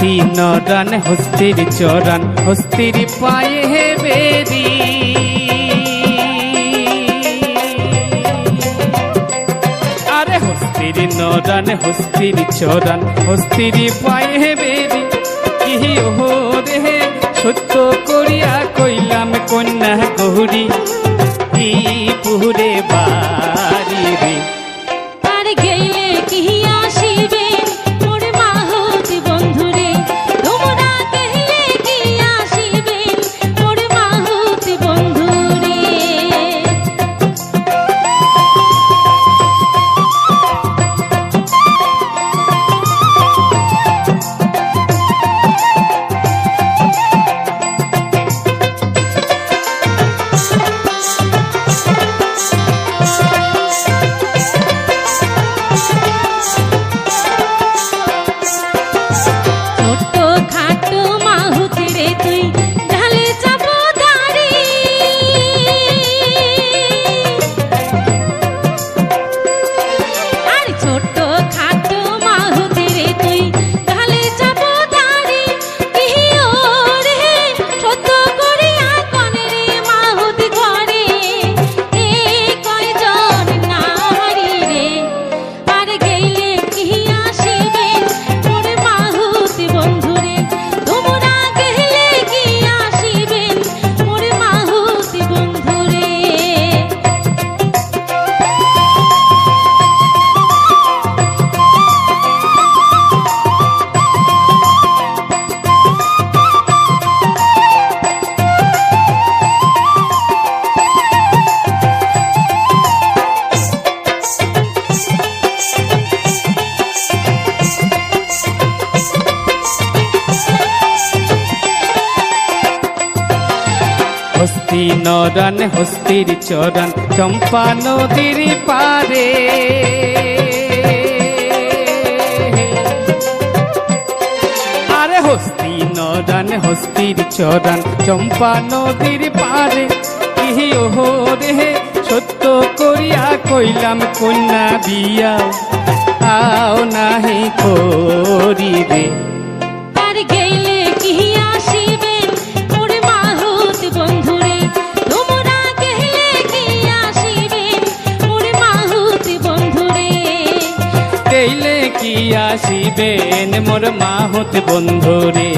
হস্তি নরান হস্তির চরান হস্তির পায়ে হে বেরি আরে হস্তির নরান হস্তির চরান হস্তির পায়ে হে বেরি কি ওহ রে সত্য করিয়া কইলাম কন্যা গৌরী কি পুরে বাড়ি রে হস্তি নরান হস্তির চরান চম্পা নদীর পারে আরে হস্তি নরান হস্তির চরান চম্পা নদীর পারে কি ওহ রে সত্য করিয়া কইলাম কন্যা বিয়া আও নাহি করি রে আসিবেন মোর মাহুত বন্ধুরে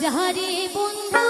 যাহারে বন্ধু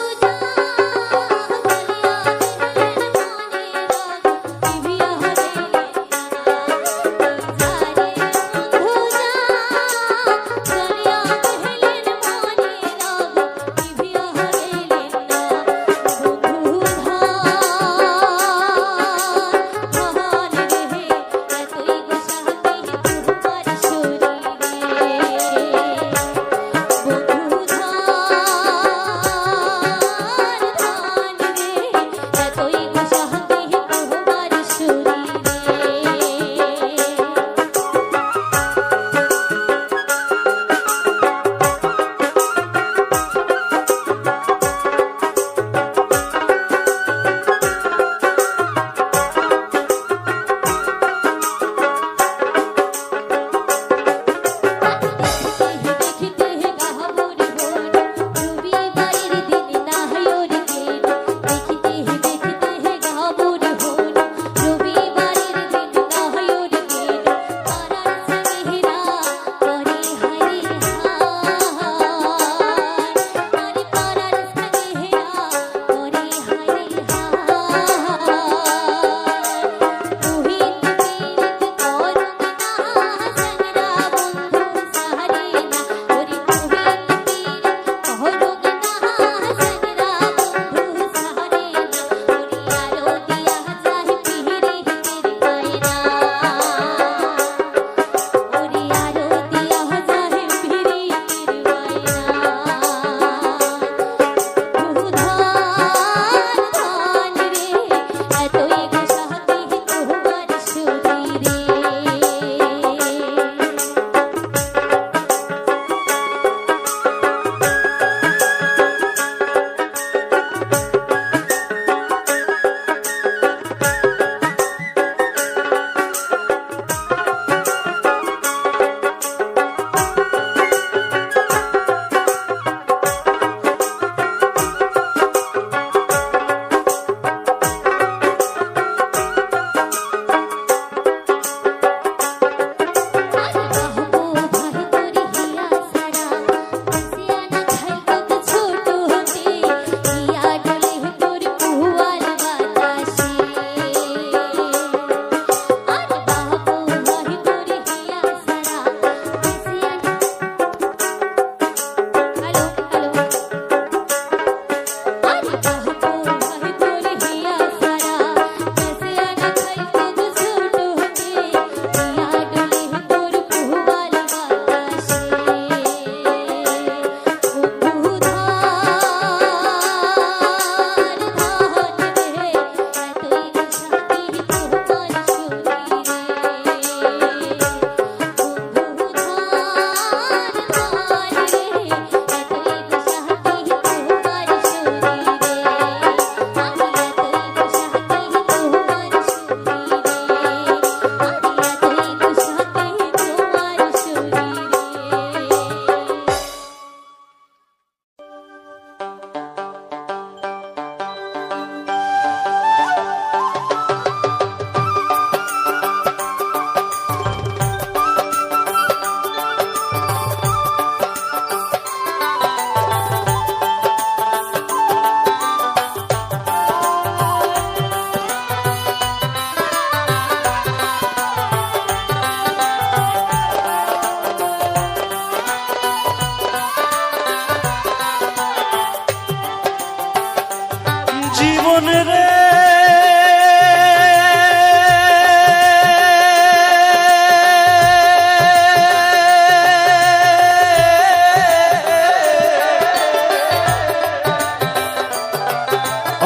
জীবন রে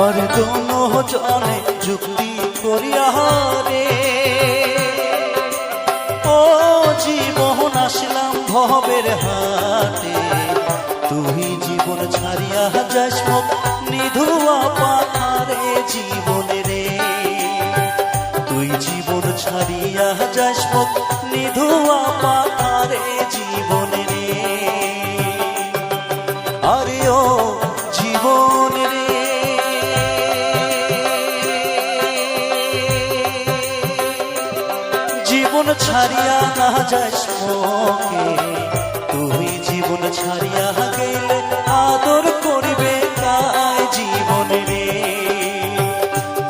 আর দোনো জনে যুক্তি করিয়া রে ও জীবন আসলাম ভবের হাটে তুই জীবন ছাড়িয়া যাস মুখ নিধুয়া পাথারে জীবন রে তুই জীবন ছাড়িয়া যাস মুখ নিধুয়া পাথারে জীবন রে আরে ও জীবন রে জীবন ছাড়িয়া না যাস মোকে তুই জীবন ছাড়িয়া গেলে আদর করিবে কায় জীবন রে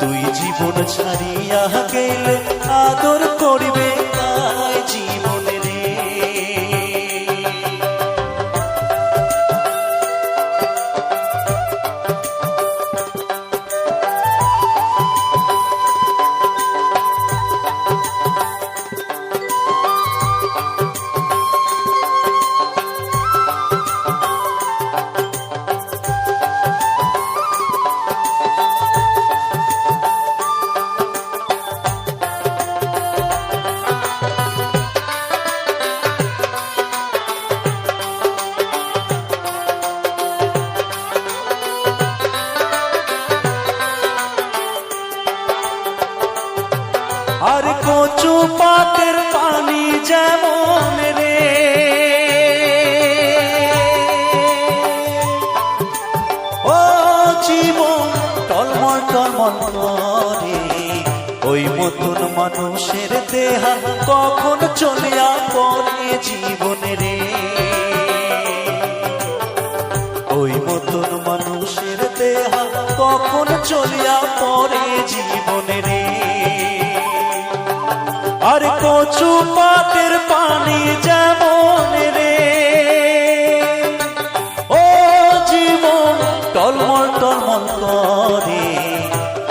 তুই জীবন ছাড়িয়া গেলে আদর করিবে কায় জীবন রে আর কচু পাতের পানি যেমন রে ও জীবন টলমল টলমল করে ওই মতন মানুষের দেহা কখন চলিয়া পড়ে জীবন রে ওই মতন মানুষের দেহা কখন চলিয়া পড়ে জীবন রে আর কচু পাতের পানি যেমন রে ও জীবন টলমল টলমল করে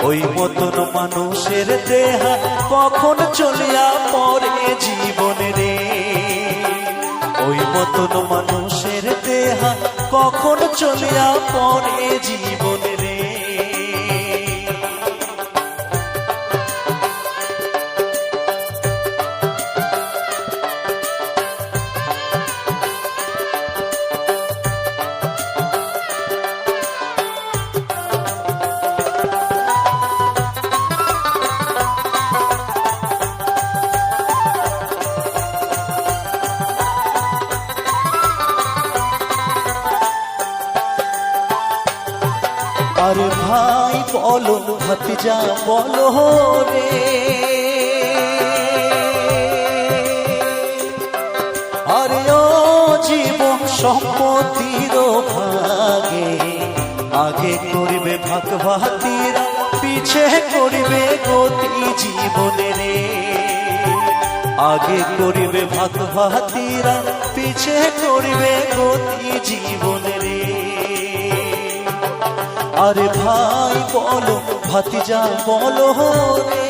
ওই মতন মানুষের দেহা কখন চলিয়া পড়ে জীবন রে ওই মতন মানুষের দেহা কখন চলিয়া পড়ে জীবন রে আর ভাই বলো ভাতিজা বলো রে আরে ও জীবন সম্পত্তির ভাগে আগে করিবে ভাগ ভাতিরা পিছে করিবে গতি জীবন রে আগে করিবে ভাগ ভাতিরা পিছে করিবে গতি জীবন রে আরে ভাই বলো ভাতিজা বলো রে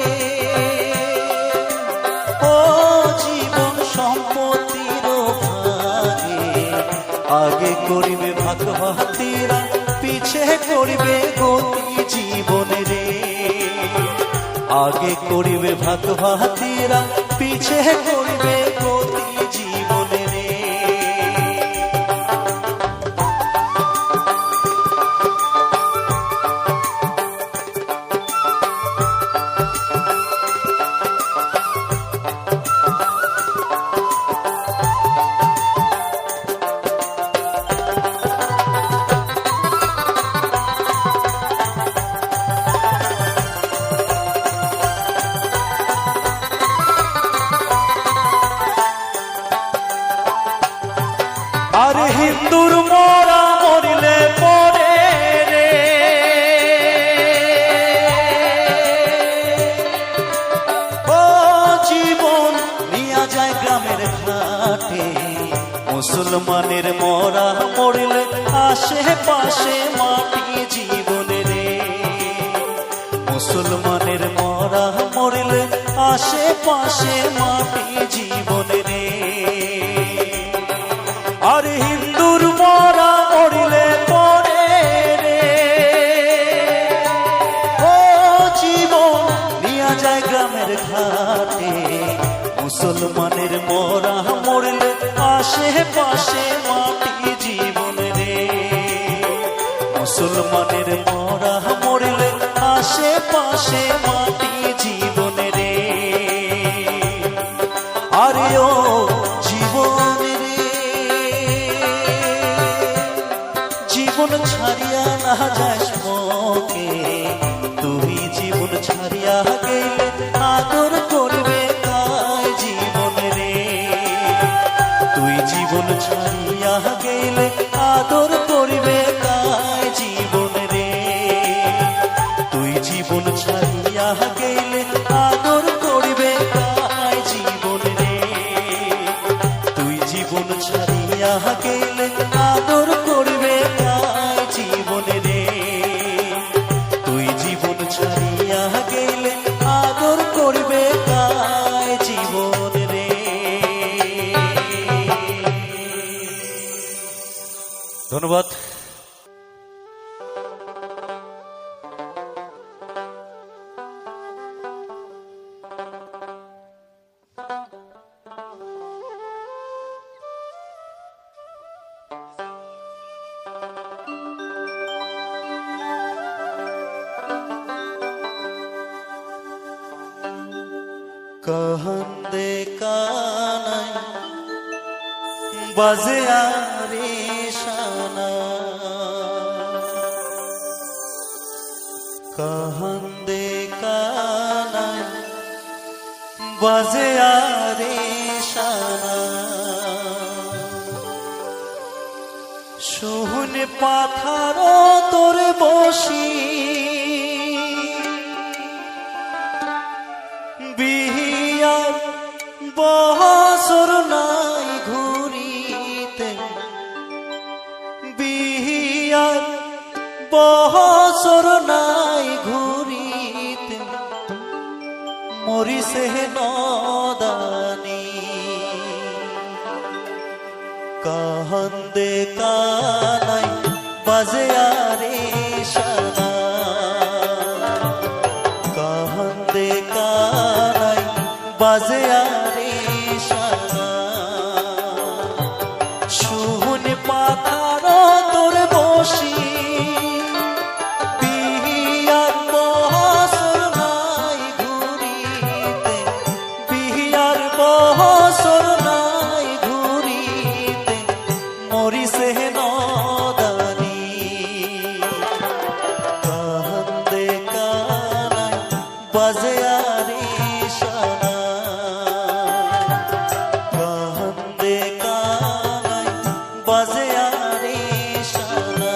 ও জীবন সম্পত্তির ভাগে আগে করিবে ভাগ ভাতিরা পিছে করিবে গতি জীবন রে আগে করিবে ভাগ ভাতিরা পিছে করিবে গতি জীবন রে আরে হিন্দুর মোরা মরিলে পরে রে ও জীবন নিয়া যায় গ্রামের ঘাটে মুসলমানের মোরা মরিলে আশেপাশে মাটি জীবন রে মুসলমানের মরা মরিলে আশেপাশে মাটি জীবন রে, আর হিন্দুর মরা মরিলে পরে রে ও জীবন নিয়া যায় গ্রামের ঘাটে। মুসলমানের মরা মরিলে আশেপাশে মাটি জীবন রে, মুসলমানের মরা মরিলে আশেপাশে মাটি জীবন রে, আরে ও জীবন রে জীবন ছাড়িয়া না যাস মোকে, তুই জীবন ছাড়িয়া গেলে আদর করবে কায় জীবন রে, তুই জীবন ছাড়িয়া গেলে আদর করবে কায় জীবন রে, তুই জীবন ছাড়িয়া গেলে আদর করবে কায় জীবন রে, তুই জীবন ছাড়িয়া গেলে আদর করবে কায় জীবন রে, তুই জীবন ছাড়িয়া গেলে আদর করবে কায় জীবন রে। ধন্যবাদ। कहंदे कानाई बाजे आरे शाना, कहंदे कानाई बाजे आरे शाना, শুন পাথারো তোরে বসি বিহিয়ার বছর নাই ঘুরিতে, বিহিয়ার বছর নাই ঘুরিতে, মরিছে নদানি कहंदे कानाई बाजे आरे शाना, कहंदे कानाई बाजे आरे शाना, শুন পাথারো তোর বসি বিহিয়ার বছর নাই ঘুরিতে, বিহিয়ার বছর নাই ঘুরিতে, মরিছে নদানি कहंदे कानाई बाजे आरे शाना, कहंदे कानाई बाजे आरे शाना।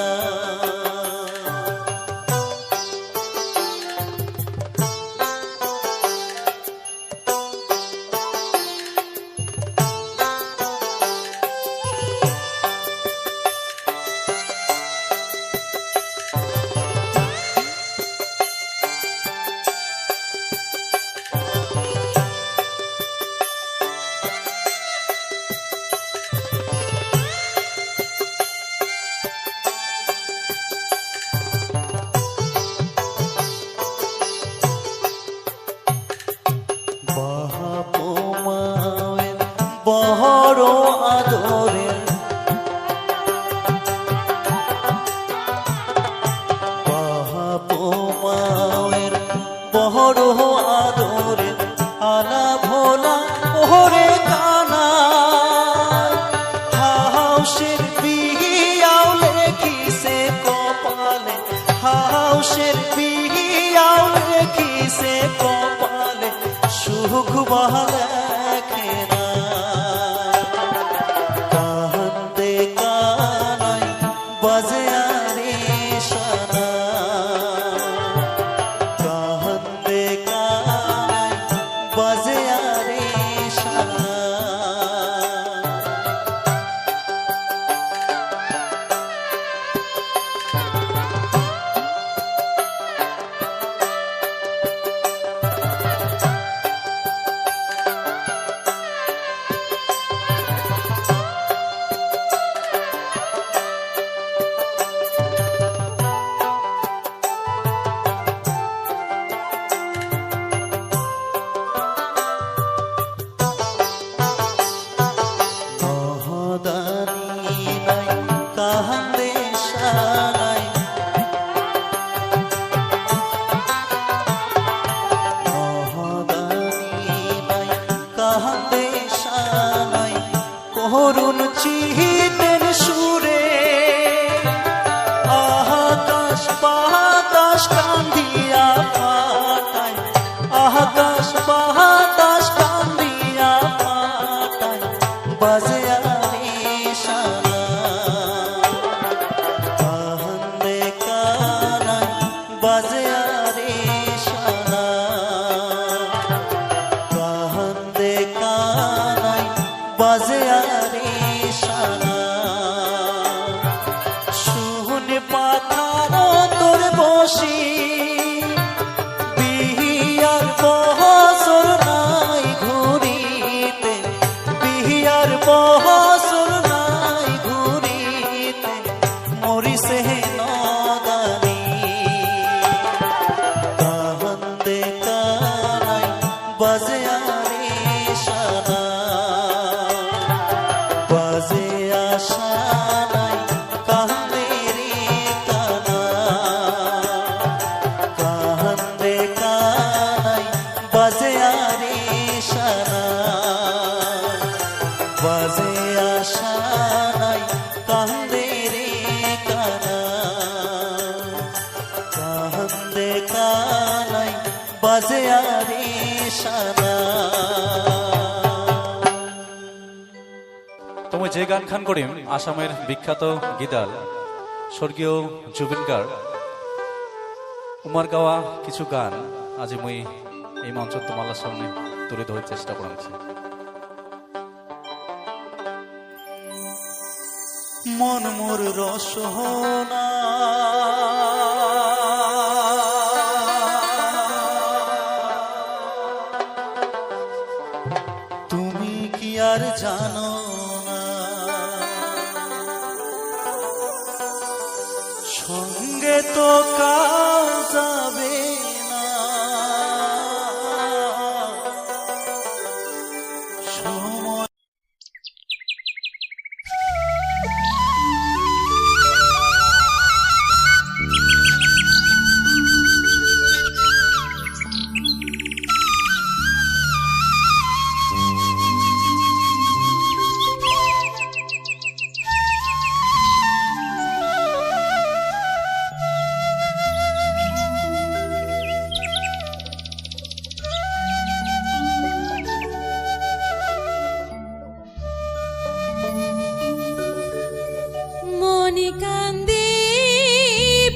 বাহাপো মায়ের বড় আদরের, বাহাপো মায়ের বড় আদরের, আলা ভোলা ওরে কানা, হাউসের বিহিয়াও লেখিছে কপালে, হাউসের বিহিয়াও লেখিছে কপালে, সুখ লেখে না कहंदे कानाई बाजे आरे शाना, कहंदे कानाई बाजे आरे शाना। কান্দে সানাই মহাদানি কান্দে সানাই করুণ চিতের সুরে আকাশ বাতাস কান্দিয়া ফাটায় আকাশ বাতাস কান্দিয়া ফাটায় বাজে আরে শানা কান্দে কানাই বাজে আরে শানা কান্দে কানাই বাজে আরে শানা শুনে পাথারো তোর বসি বিহিয়ার বহসর নাই ঘুরিতে বিহিয়ার বহসর নাই ঘুরিতে মরিছে নদানি কান্দে কানাই বাজে আরে শানা বাজে আশা নাই কান্দে রে কানা কান্দে কানাই বাজে আরে শানা বাজে আশা নাই কান্দে রে কানা কান্দে কানাই বাজে আরে শানা তুমি যে গান খান করিম আসামের বিখ্যাত গীতাল স্বর্গীয় জুবিন গার্গ উমার গাওয়া কিছু গান আজ মুই এই মঞ্চ তোমার সামনে তুলে ধরার চেষ্টা করেছি। মন মোর রসনা তুমি কি আর জানো না সঙ্গে তো কাউ যাবে না সময় মনে কান্দে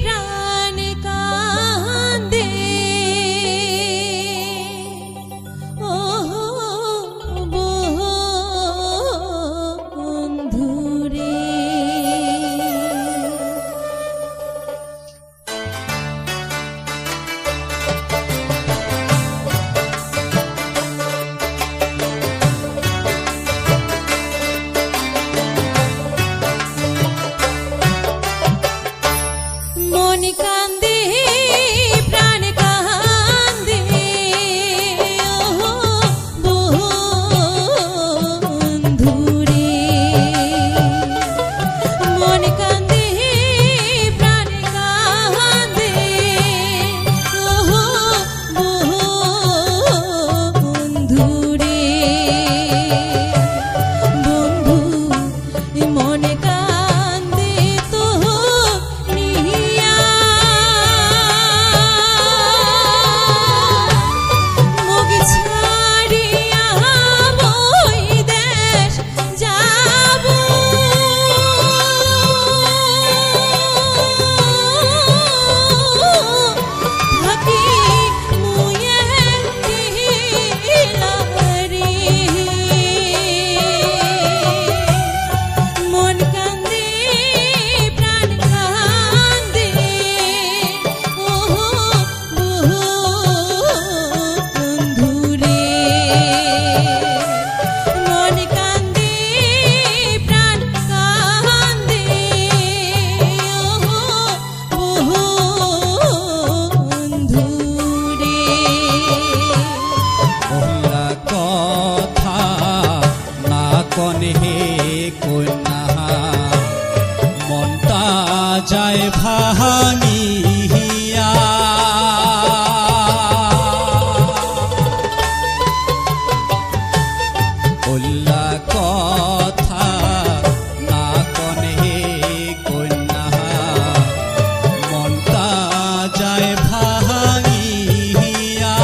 প্রাণ কান্দে ও বন্ধুরে যায় ভাঙিয়া বললা কথা না কনে কন্যা মনটা যায় ভাঙিয়া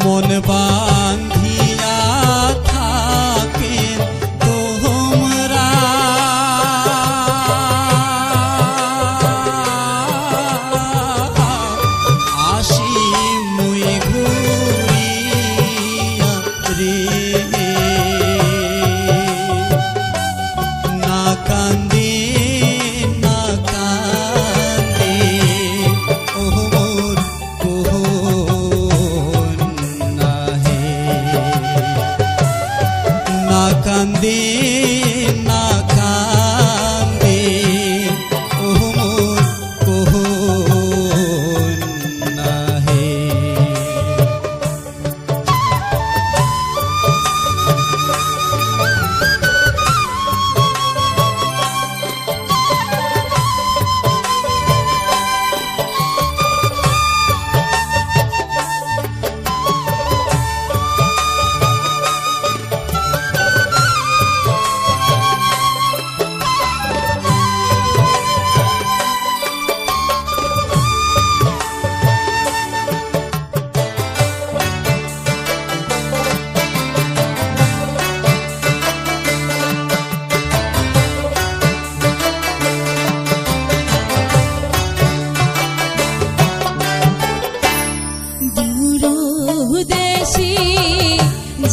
মন বান্ধিয়া থাকে তোমরা আসি মুই ঘুরিয়া রে না কান্দে না কান্দে ও মোর কন্যা হে না কান্দে না কান্দে ও মোর কন্যা হে দূরদেশে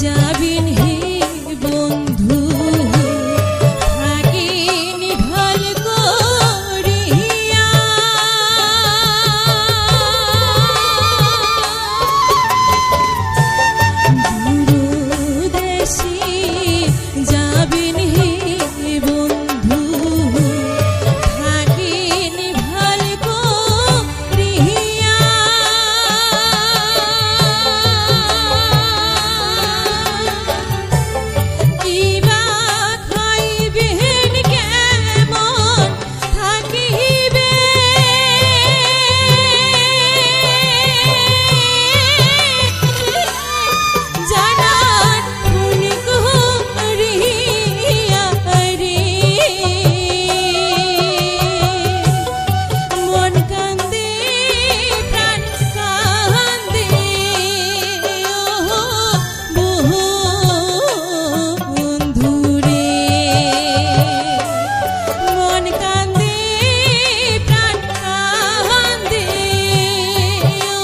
যাবিন হে বন্ধু থাকিন ভাল করিয়া দূরদেশে যাবিন হে বন্ধু থাকিন ভাল করিয়া কিবা খাইবেন কেমন থাকিবে জানার খুনি করিয়া রে মন কান্দে প্রাণ কান্দে ও বন্ধুরে মন কান্দে প্রাণ কান্দে ও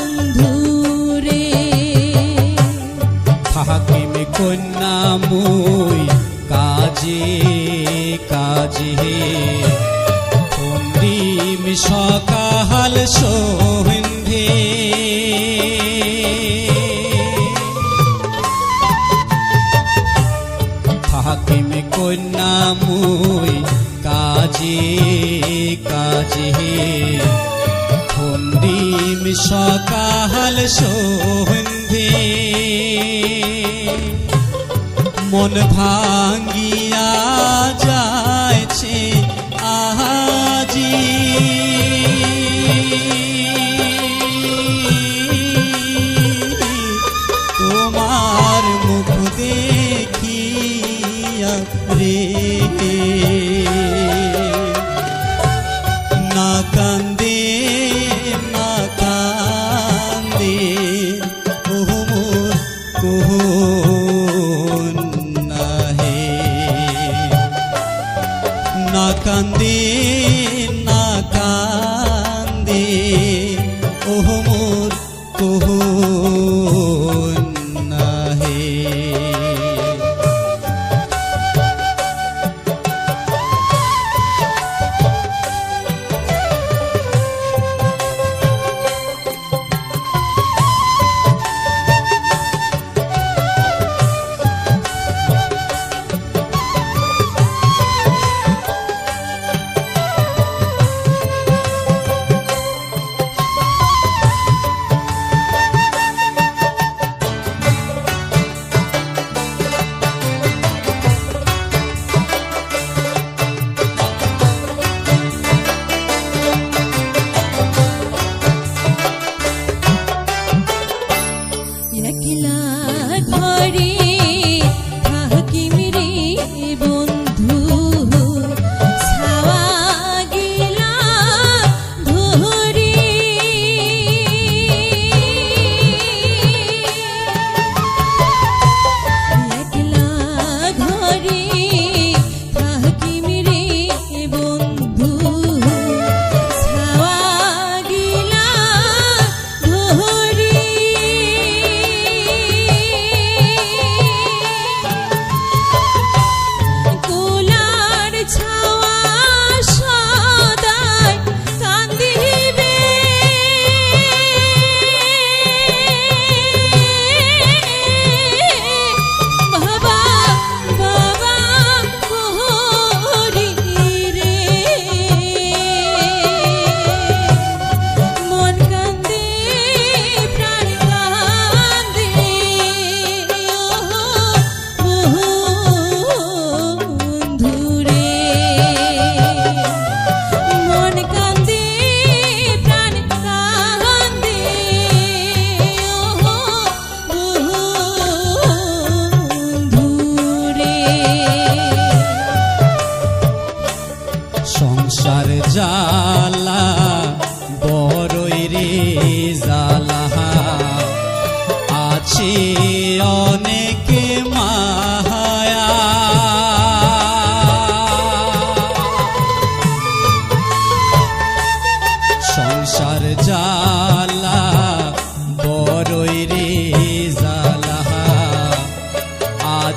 বন্ধুরে থাকিমে কন্যা মুই কাজে কাজে অন্তিম সকাল সন্ধে থাকিমে কন্যা মুই কাজে কাজে অন্তিম সকাল সন্ধে মন ভাঙ্গিয়া যাইছে আজি তোমার মুখ দেখিয়া রে না কান্দে না কান্দে ও মোর কন্যা হে না কান্দে না কান্দে ও মোর কন্যা হে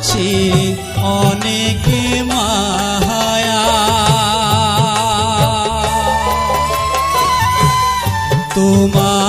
আছে অনেক মায়া তোমার